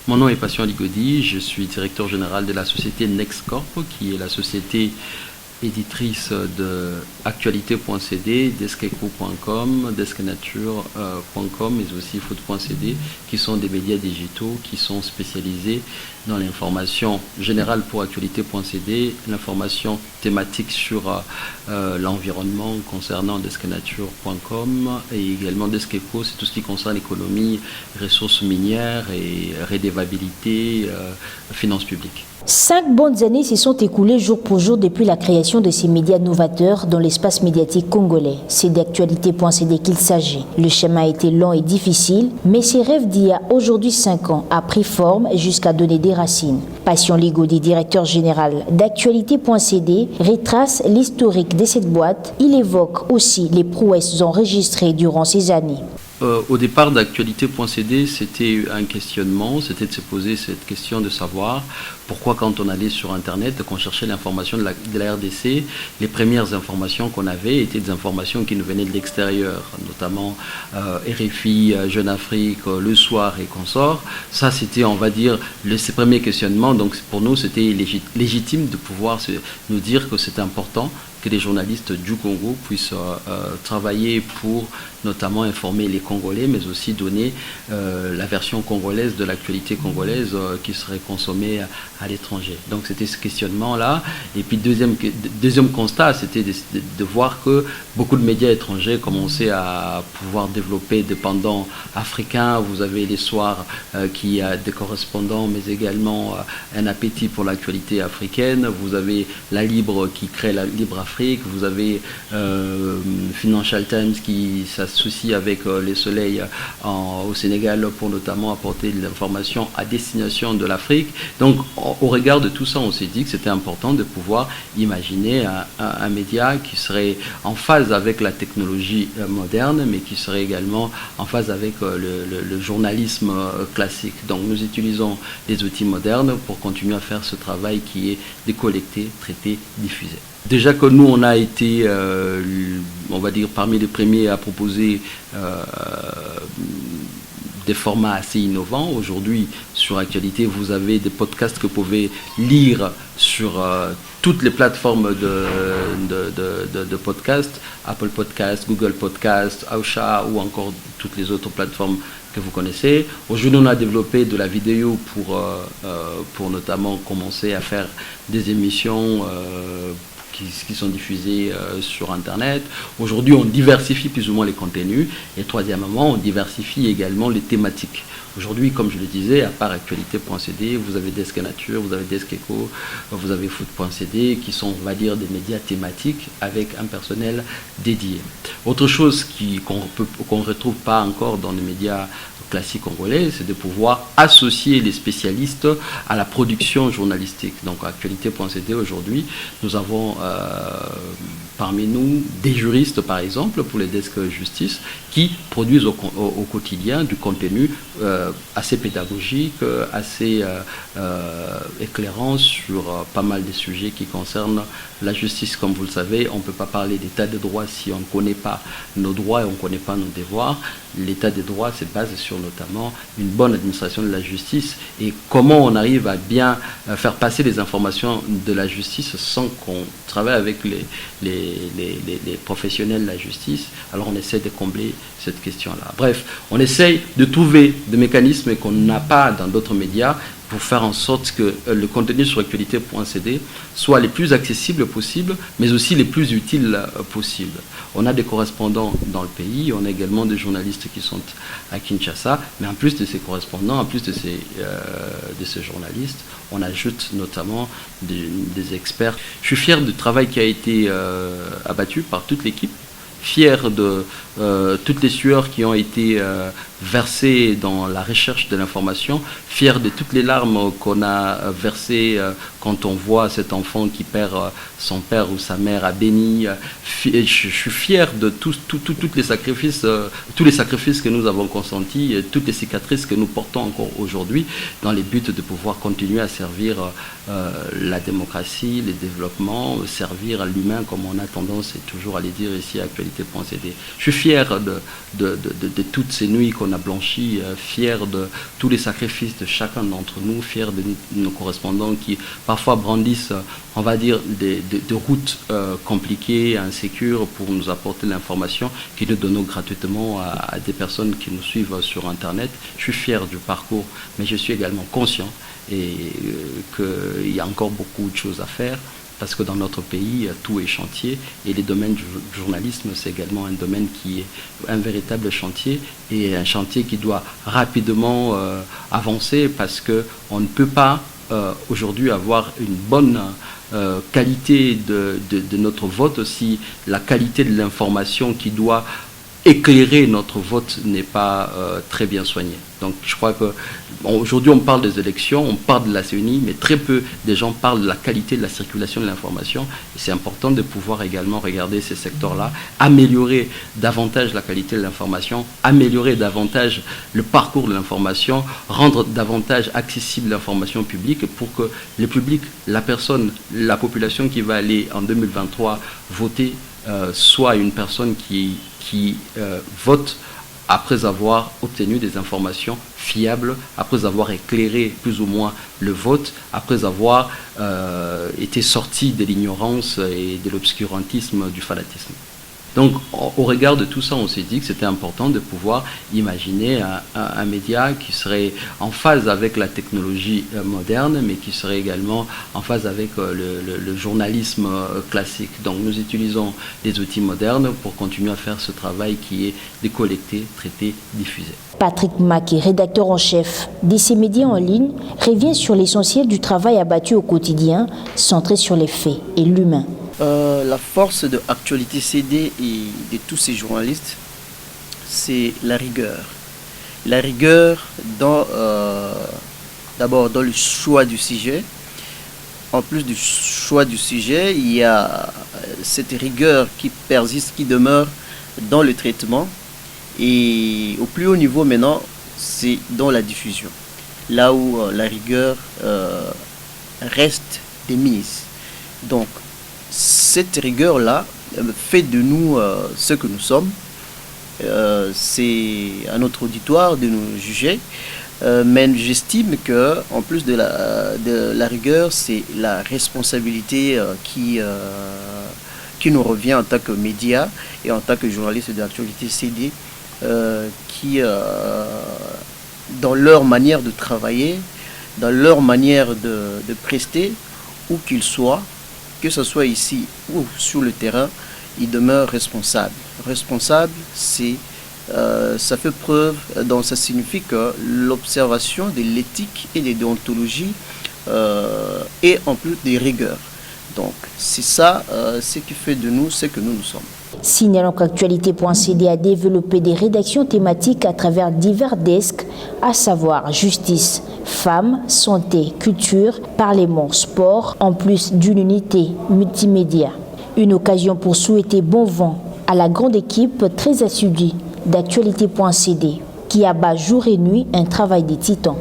Mon nom est Patient Ligodi, je suis directeur général de la société Nexcorp, qui est la société éditrice de actualité.cd, deskeco.com, desknature.com, mais aussi foot.cd, qui sont des médias digitaux qui sont spécialisés dans l'information générale pour actualité.cd, l'information thématique sur l'environnement concernant desknature.com et également Deskeco, c'est tout ce qui concerne l'économie, ressources minières et redevabilité, finances publiques. 5 bonnes années se sont écoulées jour pour jour depuis la création de ces médias novateurs dans l'espace médiatique congolais. C'est d'actualité.cd qu'il s'agit. Le chemin a été long et difficile, mais ces rêves d'il y a aujourd'hui 5 ans a pris forme jusqu'à donner des racines. Patient Ligodi, directeur général d'actualité.cd, retrace l'historique de cette boîte. Il évoque aussi les prouesses enregistrées durant ces années. Au départ d'actualité.cd, c'était un questionnement, c'était de se poser cette question de savoir pourquoi quand on allait sur Internet, qu'on cherchait l'information de la RDC, les premières informations qu'on avait étaient des informations qui nous venaient de l'extérieur, notamment RFI, Jeune Afrique, Le Soir et consorts. Ça, c'était, on va dire, ces premiers questionnements. Donc pour nous, c'était légitime de pouvoir nous dire que c'était important que les journalistes du Congo puissent travailler pour notamment informer les Congolais, mais aussi donner la version congolaise de l'actualité congolaise qui serait consommée à l'étranger. Donc c'était ce questionnement-là. Et puis deuxième constat, c'était de voir que beaucoup de médias étrangers commençaient à pouvoir développer des pendants africains. Vous avez les soirs qui a des correspondants, mais également un appétit pour l'actualité africaine. Vous avez la Libre qui crée la Libre Afrique. Vous avez Financial Times qui s'associe avec Les Soleils au Sénégal pour notamment apporter de l'information à destination de l'Afrique. Donc au regard de tout ça, on s'est dit que c'était important de pouvoir imaginer un média qui serait en phase avec la technologie moderne, mais qui serait également en phase avec le journalisme classique. Donc nous utilisons les outils modernes pour continuer à faire ce travail qui est de collecter, traiter, diffuser. Déjà que nous, on a été, on va dire, parmi les premiers à proposer des formats assez innovants. Aujourd'hui, sur Actualité, vous avez des podcasts que vous pouvez lire sur toutes les plateformes de podcasts, Apple Podcasts, Google Podcasts, Aosha ou encore toutes les autres plateformes que vous connaissez. Aujourd'hui, on a développé de la vidéo pour notamment commencer à faire des émissions qui sont diffusés sur Internet. Aujourd'hui, on diversifie plus ou moins les contenus. Et troisièmement, on diversifie également les thématiques. Aujourd'hui, comme je le disais, à part actualité.cd, vous avez Desknature, vous avez Deskeco, vous avez foot.cd, qui sont, on va dire, des médias thématiques avec un personnel dédié. Autre chose qu'on ne retrouve pas encore dans les médias classique congolais, c'est de pouvoir associer les spécialistes à la production journalistique. Donc, actualité.cd aujourd'hui, nous avons parmi nous des juristes, par exemple, pour les desks justice, qui produisent au quotidien du contenu assez pédagogique, assez éclairant sur pas mal de sujets qui concernent la justice. Comme vous le savez, on ne peut pas parler d'état de droit si on ne connaît pas nos droits et on ne connaît pas nos devoirs. L'état des droits se base sur notamment une bonne administration de la justice et comment on arrive à bien faire passer les informations de la justice sans qu'on travaille avec les professionnels de la justice. Alors on essaie de combler cette question-là. Bref, on essaye de trouver des mécanismes qu'on n'a pas dans d'autres médias pour faire en sorte que le contenu sur actualité.cd soit les plus accessibles possibles, mais aussi les plus utiles possibles. On a des correspondants dans le pays, on a également des journalistes qui sont à Kinshasa, mais en plus de ces correspondants, en plus de ces journalistes, on ajoute notamment des experts. Je suis fier du travail qui a été abattu par toute l'équipe, fier de toutes les sueurs qui ont été versées dans la recherche de l'information, fier de toutes les larmes qu'on a versées quand on voit cet enfant qui perd son père ou sa mère à Béni. Je suis fier de tous les sacrifices que nous avons consentis, et toutes les cicatrices que nous portons encore aujourd'hui, dans les buts de pouvoir continuer à servir la démocratie, les développements, servir l'humain, comme on a tendance toujours à les dire ici à Actualité.cd. Je suis fier de toutes ces nuits qu'on a blanchies, fier de tous les sacrifices de chacun d'entre nous, fier de nos correspondants qui parfois brandissent, on va dire, des routes compliquées, insécures pour nous apporter l'information que nous donnons gratuitement à des personnes qui nous suivent sur Internet. Je suis fier du parcours, mais je suis également conscient qu'il y a encore beaucoup de choses à faire, parce que dans notre pays, tout est chantier, et les domaines du journalisme, c'est également un domaine qui est un véritable chantier, et un chantier qui doit rapidement avancer, parce qu'on ne peut pas aujourd'hui avoir une bonne qualité de notre vote si la qualité de l'information qui doit éclairer notre vote n'est pas très bien soigné. Donc je crois qu'aujourd'hui on parle des élections, on parle de la CENI, mais très peu de gens parlent de la qualité de la circulation de l'information. Et c'est important de pouvoir également regarder ces secteurs-là, améliorer davantage la qualité de l'information, améliorer davantage le parcours de l'information, rendre davantage accessible l'information publique pour que le public, la personne, la population qui va aller en 2023 voter soit une personne qui vote après avoir obtenu des informations fiables, après avoir éclairé plus ou moins le vote, après avoir été sorti de l'ignorance et de l'obscurantisme du fanatisme. Donc, au regard de tout ça, on s'est dit que c'était important de pouvoir imaginer un média qui serait en phase avec la technologie moderne, mais qui serait également en phase avec le journalisme classique. Donc, nous utilisons les outils modernes pour continuer à faire ce travail qui est de collecter, traiter, diffuser. Patrick Maké, rédacteur en chef d'IC Médias en ligne, revient sur l'essentiel du travail abattu au quotidien, centré sur les faits et l'humain. La force de Actualité.cd et de tous ces journalistes, c'est la rigueur. La rigueur d'abord dans le choix du sujet. En plus du choix du sujet, il y a cette rigueur qui persiste, qui demeure dans le traitement. Et au plus haut niveau maintenant, c'est dans la diffusion. Là où la rigueur reste de mise. Donc, cette rigueur-là fait de nous ce que nous sommes. C'est à notre auditoire de nous juger. Mais j'estime qu'en plus de la rigueur, c'est la responsabilité qui nous revient en tant que média et en tant que journaliste de Actualité.cd, qui, dans leur manière de travailler, dans leur manière de prester, où qu'ils soient, que ce soit ici ou sur le terrain, ils demeurent responsables. Responsable, ça fait preuve, donc ça signifie que l'observation de l'éthique et des déontologies est en plus des rigueurs. Donc c'est ça ce qui fait de nous ce que nous sommes. Signalons qu'Actualité.cd a développé des rédactions thématiques à travers divers desks, à savoir justice, femmes, santé, culture, parlement, sport, en plus d'une unité multimédia. Une occasion pour souhaiter bon vent à la grande équipe très assidue d'Actualité.cd qui abat jour et nuit un travail des titans.